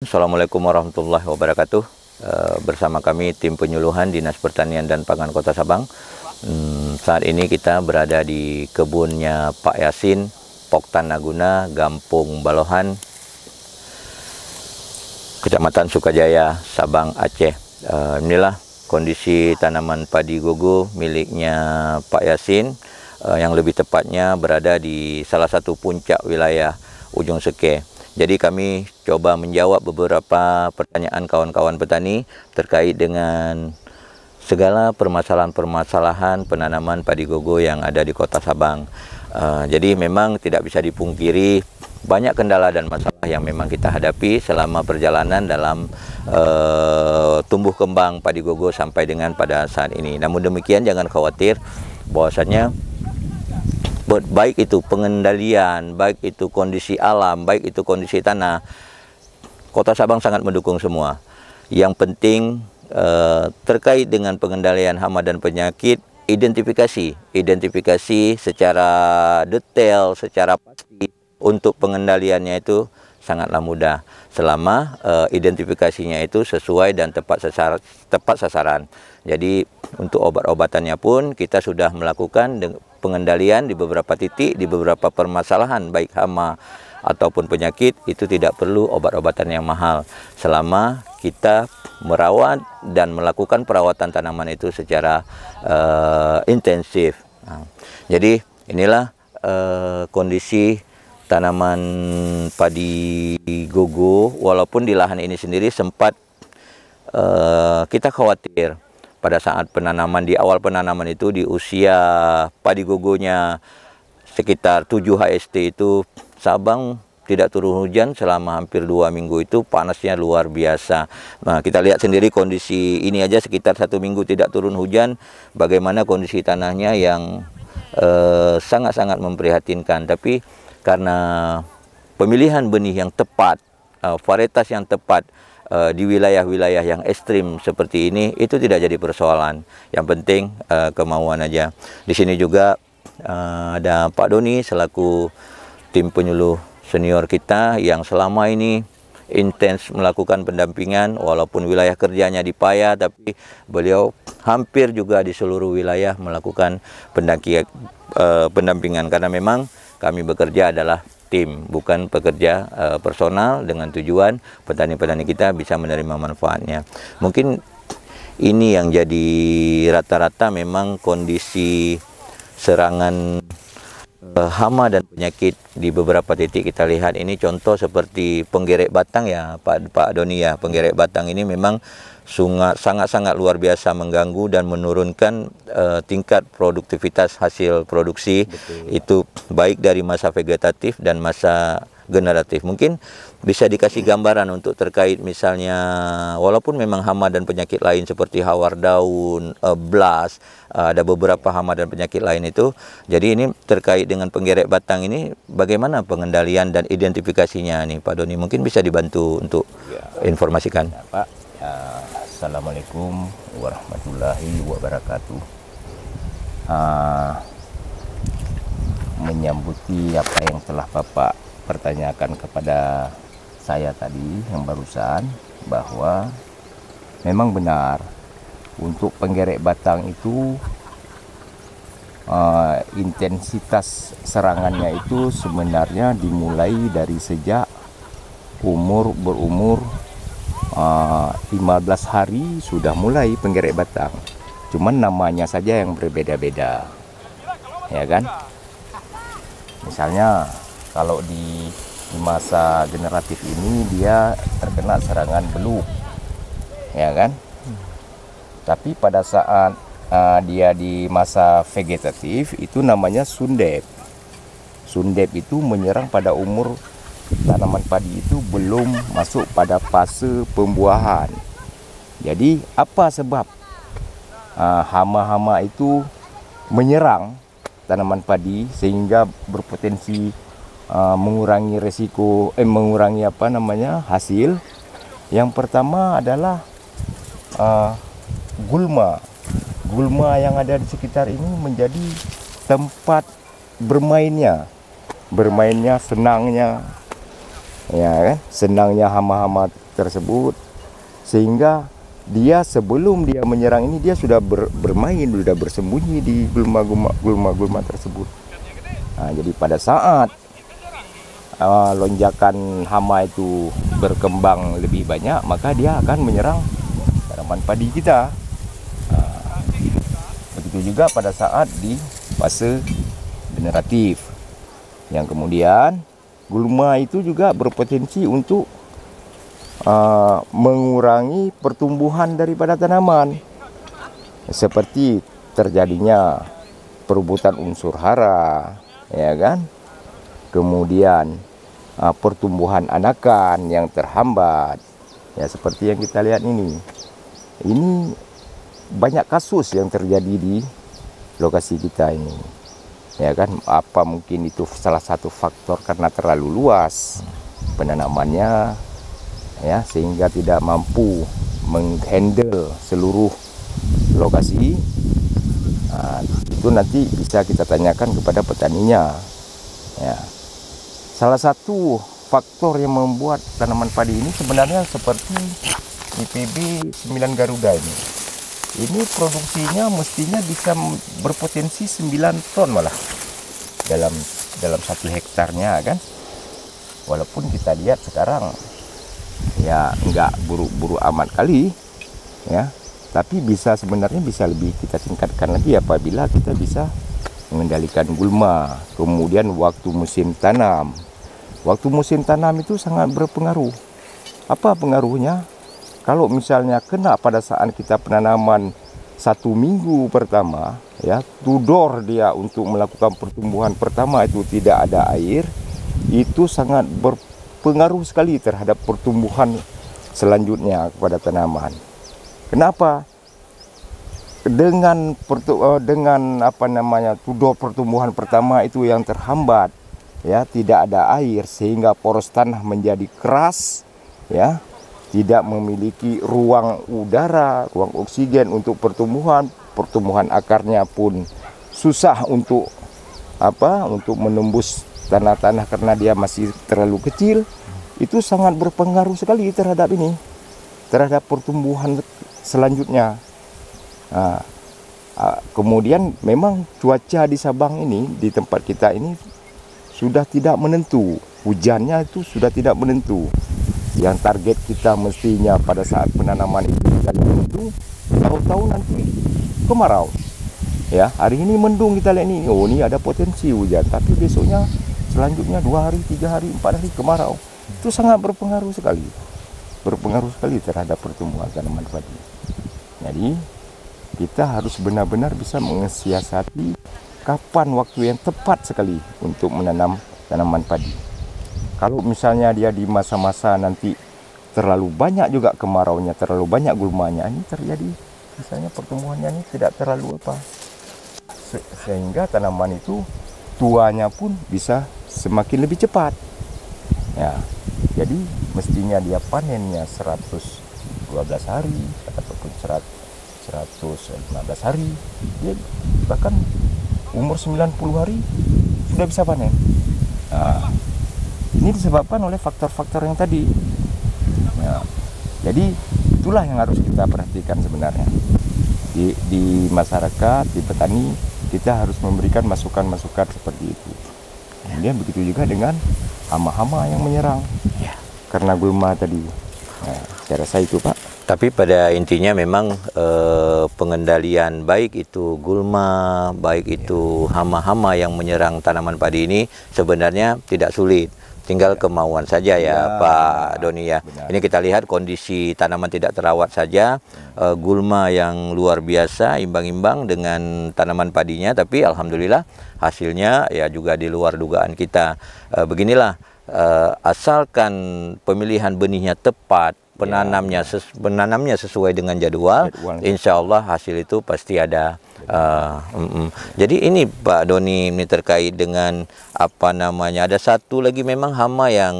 Assalamualaikum warahmatullahi wabarakatuh. Bersama kami tim penyuluhan Dinas Pertanian dan Pangan Kota Sabang. Saat ini kita berada di kebunnya Pak Yasin, Poktan Naguna, Gampung Balohan, Kecamatan Sukajaya, Sabang, Aceh. Inilah kondisi tanaman padi gogo miliknya Pak Yasin, yang lebih tepatnya berada di salah satu puncak wilayah Ujung Seke. Jadi kami coba menjawab beberapa pertanyaan kawan-kawan petani terkait dengan segala permasalahan-permasalahan penanaman padi gogo yang ada di Kota Sabang. Jadi memang tidak bisa dipungkiri banyak kendala dan masalah yang memang kita hadapi selama perjalanan dalam tumbuh kembang padi gogo sampai dengan pada saat ini. Namun demikian jangan khawatir bahwasanya baik itu pengendalian, baik itu kondisi alam, baik itu kondisi tanah, Kota Sabang sangat mendukung semua. Yang penting terkait dengan pengendalian hama dan penyakit, identifikasi secara detail, secara pasti untuk pengendaliannya itu sangatlah mudah selama identifikasinya itu sesuai dan tepat sasaran. Jadi untuk obat-obatannya pun kita sudah melakukan pengendalian di beberapa titik, di beberapa permasalahan baik hama ataupun penyakit. Itu tidak perlu obat-obatan yang mahal selama kita merawat dan melakukan perawatan tanaman itu secara intensif. Jadi inilah kondisi tanaman padi gogo. Walaupun di lahan ini sendiri sempat kita khawatir pada saat penanaman, di awal penanaman itu di usia padi gogonya sekitar 7 HST itu Sabang tidak turun hujan selama hampir 2 minggu, itu panasnya luar biasa. Nah, kita lihat sendiri kondisi ini aja sekitar 1 minggu tidak turun hujan, bagaimana kondisi tanahnya yang sangat-sangat memprihatinkan. Tapi karena pemilihan benih yang tepat, varietas yang tepat di wilayah-wilayah yang ekstrim seperti ini, itu tidak jadi persoalan. Yang penting kemauan aja. Di sini juga ada Pak Doni selaku tim penyuluh senior kita yang selama ini intens melakukan pendampingan, walaupun wilayah kerjanya di Paya, tapi beliau hampir juga di seluruh wilayah melakukan pendampingan, karena memang kami bekerja adalah tim, bukan pekerja personal, dengan tujuan petani-petani kita bisa menerima manfaatnya. Mungkin ini yang jadi rata-rata memang kondisi serangan hama dan penyakit di beberapa titik kita lihat. Ini contoh seperti penggerek batang ya Pak Doni ya. Penggerek batang ini memang sangat-sangat luar biasa mengganggu dan menurunkan tingkat produktivitas hasil produksi. Betul. Itu baik dari masa vegetatif dan masa generatif. Mungkin bisa dikasih gambaran untuk terkait misalnya, walaupun memang hama dan penyakit lain seperti hawar daun, blast, ada beberapa hama dan penyakit lain itu. Jadi ini terkait dengan penggerek batang ini, bagaimana pengendalian dan identifikasinya nih Pak Doni? Mungkin bisa dibantu untuk informasikan. Ya, Pak. Assalamualaikum warahmatullahi wabarakatuh. Menyambuti apa yang telah Bapak pertanyakan kepada saya tadi yang barusan, bahwa memang benar untuk penggerek batang itu intensitas serangannya itu sebenarnya dimulai dari sejak berumur 15 hari sudah mulai penggerek batang. Cuman namanya saja yang berbeda-beda, ya kan? Misalnya kalau di masa generatif ini dia terkena serangan beluk, ya kan? Tapi pada saat dia di masa vegetatif itu namanya sundep. Sundep itu menyerang pada umur tanaman padi itu belum masuk pada fase pembuahan. Jadi apa sebab hama-hama itu menyerang tanaman padi sehingga berpotensi mengurangi resiko, mengurangi hasil? Yang pertama adalah gulma. Gulma yang ada di sekitar ini menjadi tempat bermainnya senangnya, ya kan? Senangnya hama-hama tersebut, sehingga dia sebelum dia menyerang ini dia sudah bermain, sudah bersembunyi di gulma tersebut. Nah, jadi pada saat lonjakan hama itu berkembang lebih banyak, maka dia akan menyerang tanaman padi kita. Begitu juga pada saat di fase generatif, yang kemudian gulma itu juga berpotensi untuk mengurangi pertumbuhan daripada tanaman, seperti terjadinya perebutan unsur hara, ya kan? Kemudian pertumbuhan anakan yang terhambat, ya seperti yang kita lihat ini. Ini banyak kasus yang terjadi di lokasi kita ini, ya kan? Apa mungkin itu salah satu faktor karena terlalu luas penanamannya, ya, sehingga tidak mampu menghandle seluruh lokasi. Nah, itu nanti bisa kita tanyakan kepada petaninya, ya. Salah satu faktor yang membuat tanaman padi ini sebenarnya seperti IPB 9 Garuda ini produksinya mestinya bisa berpotensi 9 ton malah dalam 1 hektarnya, kan? Walaupun kita lihat sekarang ya nggak buru-buru amat kali, ya, tapi sebenarnya bisa lebih kita tingkatkan lagi apabila kita bisa mengendalikan gulma. Kemudian waktu musim tanam itu sangat berpengaruh. Apa pengaruhnya? Kalau misalnya kena pada saat kita penanaman 1 minggu pertama, ya, tudor dia untuk melakukan pertumbuhan pertama itu tidak ada air, itu sangat berpengaruh sekali terhadap pertumbuhan selanjutnya kepada tanaman. Kenapa? Dengan tudor pertumbuhan pertama itu yang terhambat, ya, tidak ada air sehingga poros tanah menjadi keras, ya, tidak memiliki ruang udara, ruang oksigen untuk pertumbuhan akarnya pun susah untuk menembus tanah-tanah karena dia masih terlalu kecil. Itu sangat berpengaruh sekali terhadap pertumbuhan selanjutnya. Nah, kemudian memang cuaca di Sabang ini, di tempat kita ini sudah tidak menentu, hujannya itu sudah tidak menentu. Yang target kita mestinya pada saat penanaman itu jadi mendung, tahu-tahu nanti kemarau. Ya, hari ini mendung kita lihat ini, oh ini ada potensi hujan, tapi besoknya selanjutnya 2 hari, 3 hari, 4 hari kemarau. Itu sangat berpengaruh sekali terhadap pertumbuhan tanaman padi. Jadi kita harus benar-benar bisa mensiasati kapan waktu yang tepat sekali untuk menanam tanaman padi. Kalau misalnya dia di masa-masa nanti terlalu banyak juga kemaraunya, terlalu banyak gulmanya, ini terjadi misalnya pertumbuhannya ini tidak terlalu sehingga tanaman itu tuanya pun bisa semakin lebih cepat. Ya, jadi mestinya dia panennya 112 hari ataupun 115 hari, dia bahkan umur 90 hari sudah bisa panen. Nah, ini disebabkan oleh faktor-faktor yang tadi. Ya, jadi itulah yang harus kita perhatikan sebenarnya. Di masyarakat, di petani, kita harus memberikan masukan-masukan seperti itu. Kemudian begitu juga dengan hama-hama yang menyerang, karena gulma tadi. Nah, saya rasa itu, Pak. Tapi pada intinya memang pengendalian baik itu gulma, baik itu hama-hama yang menyerang tanaman padi ini sebenarnya tidak sulit. Tinggal kemauan saja ya, Pak Doni ya. Benar. Ini kita lihat kondisi tanaman tidak terawat saja, gulma yang luar biasa, imbang-imbang dengan tanaman padinya, tapi alhamdulillah hasilnya ya juga di luar dugaan kita. Beginilah, asalkan pemilihan benihnya tepat, penanamnya sesuai dengan jadwal, insya Allah hasil itu pasti ada. Jadi ini Pak Doni, ini terkait dengan ada satu lagi memang hama yang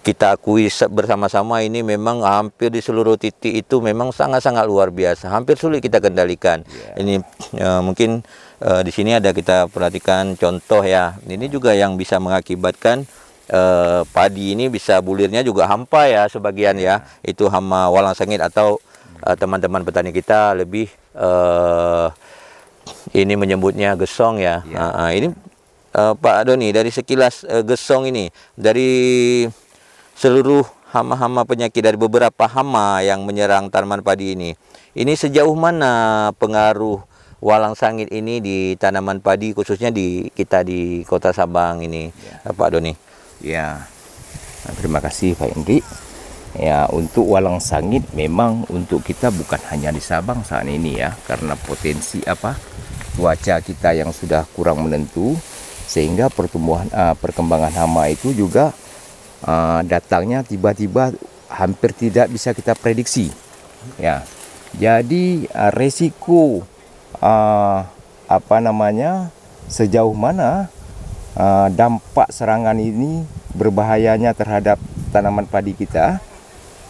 kita akui bersama-sama ini memang hampir di seluruh titik itu memang sangat-sangat luar biasa, hampir sulit kita kendalikan. Ini mungkin di sini ada kita perhatikan contoh ya, ini juga yang bisa mengakibatkan padi ini bisa bulirnya juga hampa ya sebagian ya. Itu hama walang sangit atau teman-teman petani kita lebih ini menyebutnya gesong ya. Ini Pak Doni, dari sekilas gesong ini, dari seluruh hama-hama penyakit, dari beberapa hama yang menyerang tanaman padi ini sejauh mana pengaruh walang sangit ini di tanaman padi, khususnya di kita di Kota Sabang ini, Pak Doni? Ya, terima kasih Pak Indri. Ya, untuk walang sangit memang untuk kita bukan hanya di Sabang saat ini ya, karena potensi cuaca kita yang sudah kurang menentu, sehingga perkembangan hama itu juga datangnya tiba-tiba hampir tidak bisa kita prediksi ya. Jadi resiko sejauh mana dampak serangan ini berbahayanya terhadap tanaman padi kita,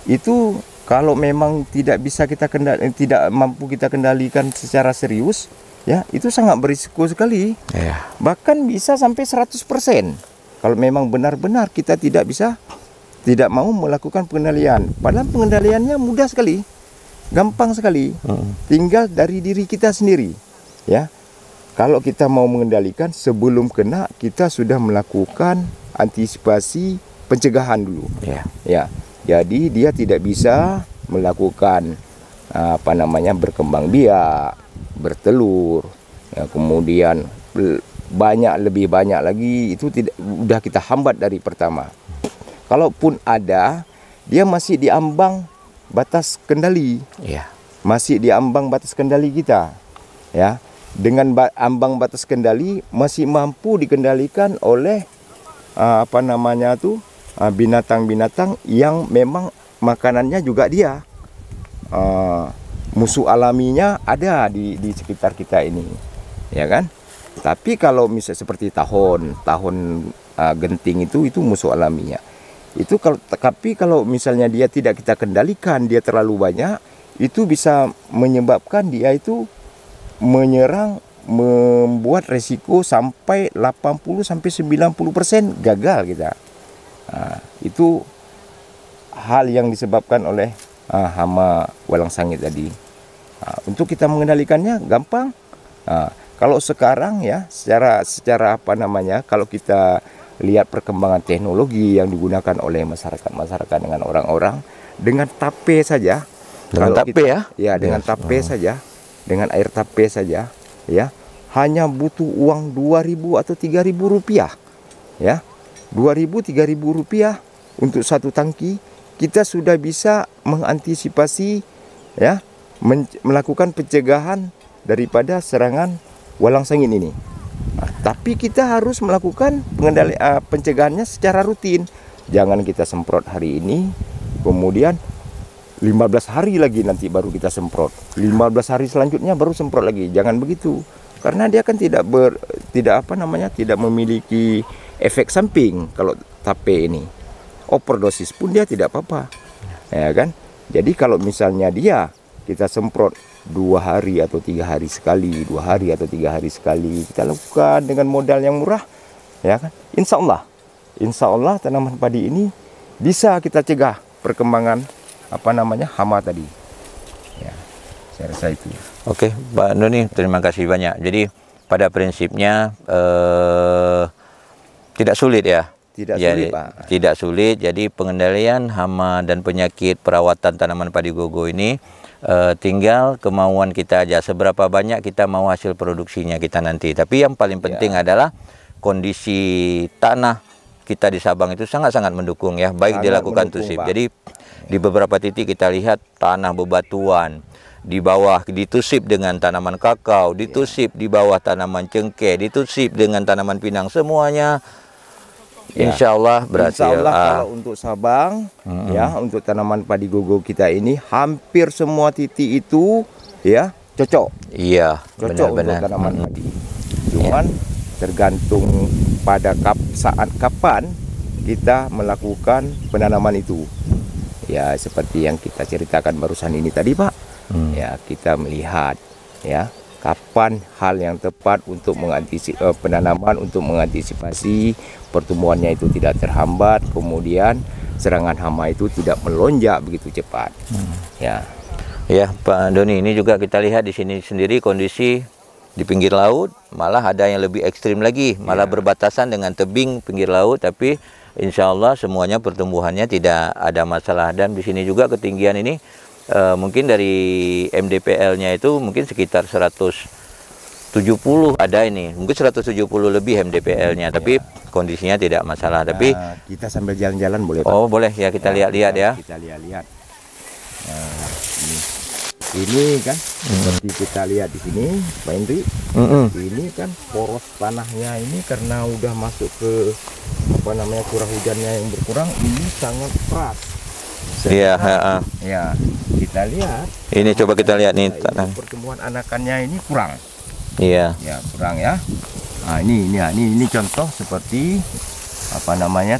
itu kalau memang tidak mampu kita kendalikan secara serius ya, itu sangat berisiko sekali. Bahkan bisa sampai 100%. Kalau memang benar-benar kita tidak mau melakukan pengendalian. Padahal pengendaliannya mudah sekali, gampang sekali. Tinggal dari diri kita sendiri. Ya, kalau kita mau mengendalikan sebelum kena, kita sudah melakukan antisipasi pencegahan dulu. Ya, jadi dia tidak bisa melakukan berkembang biak, bertelur, ya, kemudian lebih banyak lagi, itu udah kita hambat dari pertama. Kalaupun ada, dia masih di ambang batas kendali. Masih di ambang batas kendali kita. Ya, dengan ambang batas kendali masih mampu dikendalikan oleh binatang-binatang yang memang makanannya juga dia. Musuh alaminya ada di sekitar kita ini. Ya kan? Tapi kalau misalnya seperti tahun genting itu musuh alaminya. Tapi kalau misalnya dia tidak kita kendalikan, dia terlalu banyak, itu bisa menyebabkan dia itu menyerang, membuat resiko sampai 80-90% gagal kita. Itu hal yang disebabkan oleh hama walang sangit tadi. Untuk kita mengendalikannya gampang. Kalau sekarang ya, secara kalau kita lihat perkembangan teknologi yang digunakan oleh masyarakat dengan orang-orang, dengan tape saja, dengan tape saja, dengan air tape saja, ya, hanya butuh uang 2.000 atau 3.000 rupiah, ya, 2.000-3.000 rupiah untuk satu tangki, kita sudah bisa mengantisipasi, ya, melakukan pencegahan daripada serangan walang sangit ini. Tapi kita harus melakukan pencegahannya secara rutin. Jangan kita semprot hari ini, kemudian 15 hari lagi nanti baru kita semprot. 15 hari selanjutnya baru semprot lagi. Jangan begitu. Karena dia kan tidak memiliki efek samping kalau tape ini. Overdosis pun dia tidak apa-apa. Ya kan? Jadi kalau misalnya kita semprot 2 hari atau 3 hari sekali, 2 hari atau 3 hari sekali, kita lakukan dengan modal yang murah, ya kan? Insya Allah tanaman padi ini bisa kita cegah perkembangan hama tadi. Ya, saya rasa itu. Oke, Pak Doni, terima kasih banyak. Jadi pada prinsipnya tidak sulit ya. Tidak sulit. Jadi pengendalian hama dan penyakit perawatan tanaman padi gogo ini tinggal kemauan kita aja, seberapa banyak kita mau hasil produksinya kita nanti. Tapi yang paling penting adalah kondisi tanah kita di Sabang itu sangat-sangat mendukung ya, baik dilakukan tusip. Jadi di beberapa titik kita lihat tanah bebatuan, di bawah ditusip dengan tanaman kakao, ditusip di bawah tanaman cengkeh, ditusip dengan tanaman pinang, semuanya insya Allah berhasil. Insya Allah kalau untuk Sabang, ya, untuk tanaman padi gogo kita ini hampir semua titik itu ya cocok. Iya, cocok untuk tanaman padi. Cuman tergantung pada saat kapan kita melakukan penanaman itu. Ya, seperti yang kita ceritakan barusan ini tadi, Pak. Ya, kita melihat ya kapan hal yang tepat untuk penanaman untuk mengantisipasi pertumbuhannya itu tidak terhambat, kemudian serangan hama itu tidak melonjak begitu cepat. Ya. Ya, Pak Doni, ini juga kita lihat di sini sendiri kondisi di pinggir laut, malah ada yang lebih ekstrim lagi, malah berbatasan dengan tebing pinggir laut, tapi insya Allah semuanya pertumbuhannya tidak ada masalah. Dan di sini juga ketinggian ini mungkin dari MDPL-nya itu mungkin sekitar 170 ada ini, mungkin 170 lebih MDPL-nya, tapi kondisinya tidak masalah. Tapi kita sambil jalan-jalan boleh, Pak? Oh boleh ya, kita lihat-lihat ya. Kita lihat-lihat. Nah, ini kan seperti kita lihat di sini, Pak Hendri. Ini kan poros tanahnya ini karena udah masuk ke curah hujannya yang berkurang, ini sangat keras. Iya. Ya, kita lihat. Ini coba kita lihat nih tanah. Pertumbuhan anakannya ini kurang. Iya. Ya, kurang ya. Nah, ini contoh seperti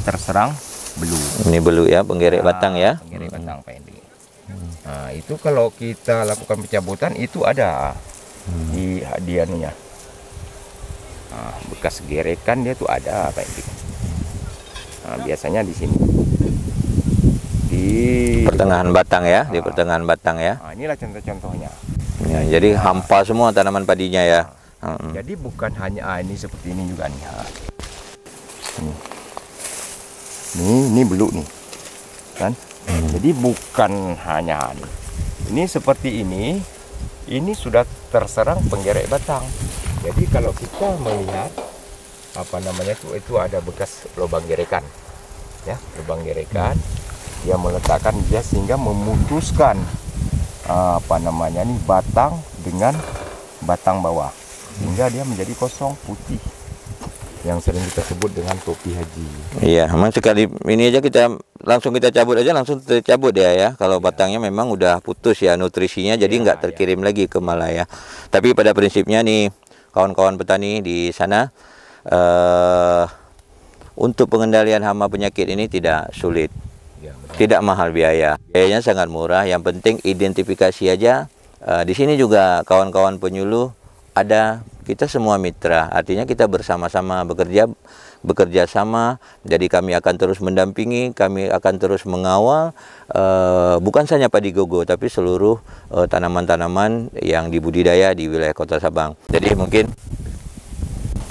terserang belu. Ini belu ya, penggerek batang ya. Penggerek batang, Pak Hendri. Nah, itu kalau kita lakukan pencabutan itu ada di anunya. Nah, bekas gerekan dia tuh ada, Pak Hendri. Nah, biasanya di sini. Di pertengahan batang ya, di pertengahan batang ya. Nah, inilah contoh-contohnya. Ya, jadi hampa semua tanaman padinya ya. Jadi bukan hanya ini seperti ini juga nih. Ini beluk nih. Kan? Jadi bukan hanya ini seperti ini sudah terserang penggerek batang. Jadi kalau kita melihat itu ada bekas lubang gerekan, ya, lubang gerekan, dia meletakkan dia sehingga memutuskan batang dengan batang bawah, sehingga dia menjadi kosong putih, yang sering kita sebut dengan topi haji. Iya, memang sekali ini aja kita cabut aja langsung tercabut ya. Kalau batangnya memang udah putus ya nutrisinya, jadi nggak terkirim lagi ke Malaya. Tapi pada prinsipnya nih kawan-kawan petani di sana, untuk pengendalian hama penyakit ini tidak sulit, tidak mahal biayanya sangat murah. Yang penting identifikasi aja. Di sini juga kawan-kawan penyuluh ada, kita semua mitra, artinya kita bersama-sama bekerja sama. Jadi kami akan terus mendampingi, kami akan terus mengawal, bukan saja padi gogo, tapi seluruh tanaman-tanaman yang dibudidaya di wilayah Kota Sabang. Jadi mungkin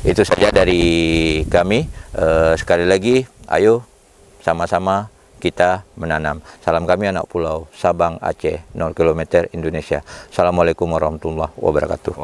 itu saja dari kami. Sekali lagi, ayo sama-sama kita menanam. Salam kami anak pulau Sabang, Aceh, 0 km Indonesia. Assalamualaikum warahmatullahi wabarakatuh.